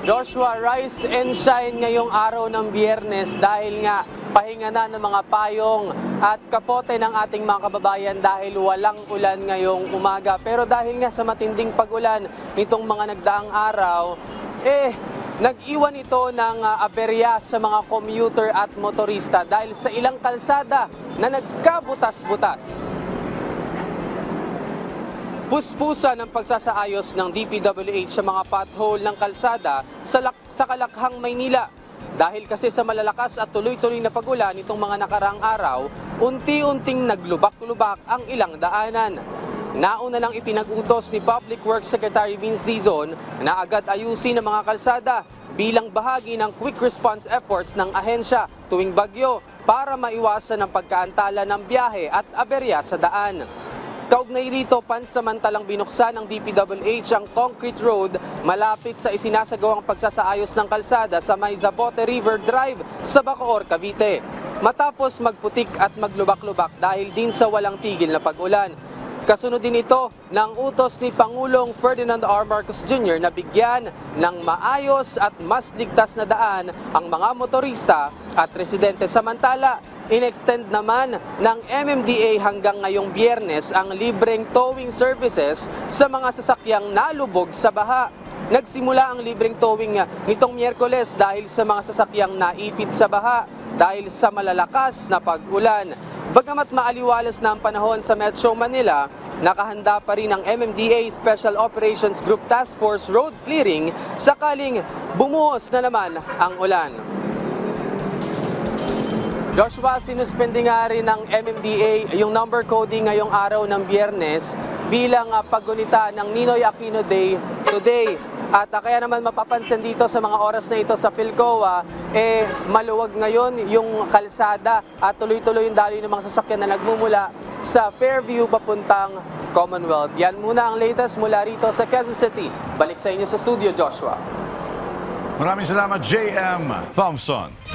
Joshua, rise and shine ngayong araw ng Biyernes dahil nga pahinga na ng mga payong at kapote ng ating mga kababayan dahil walang ulan ngayong umaga. Pero dahil nga sa matinding pag-ulan nitong mga nagdaang araw, nag-iwan ito ng aberya sa mga commuter at motorista dahil sa ilang kalsada na nagkabutas-butas. Puspusa ng pagsasaayos ng DPWH sa mga pothole ng kalsada sa Kalakhang, Maynila. Dahil kasi sa malalakas at tuloy-tuloy na pag-ulan nitong mga nakaraang araw, unti-unting naglubak-lubak ang ilang daanan. Nauna nang ipinag-utos ni Public Works Secretary Vince Dizon na agad ayusin ang mga kalsada bilang bahagi ng quick response efforts ng ahensya tuwing bagyo para maiwasan ang pagkaantala ng biyahe at aberya sa daan. Kaugnay rito, pansamantalang binuksan ng DPWH ang concrete road malapit sa isinasagawang pagsasaayos ng kalsada sa may Zapote River Drive sa Bacoor, Cavite. Matapos magputik at maglubak-lubak dahil din sa walang tigil na pag-ulan. Kasunod din ito ng utos ni Pangulong Ferdinand R. Marcos Jr. na bigyan ng maayos at mas ligtas na daan ang mga motorista at residente. Samantala, in-extend naman ng MMDA hanggang ngayong Biyernes ang libreng towing services sa mga sasakyang nalubog sa baha. Nagsimula ang libreng towing nitong Miyerkules dahil sa mga sasakyang naipit sa baha dahil sa malalakas na pag-ulan. Bagamat maaliwalas na ang panahon sa Metro Manila, nakahanda pa rin ang MMDA Special Operations Group Task Force road clearing sakaling bumuhos na naman ang ulan. Joshua, sinuspende nga rin ng MMDA yung number coding ngayong araw ng Biyernes bilang paggunita ng Ninoy Aquino Day today. At kaya naman mapapansin dito sa mga oras na ito sa Philcoa, maluwag ngayon yung kalsada at tuloy-tuloy yung daloy ng mga sasakyan na nagmumula sa Fairview papuntang Commonwealth. Yan muna ang latest mula rito sa Quezon City. Balik sa inyo sa studio, Joshua. Maraming salamat, J.M. Thompson.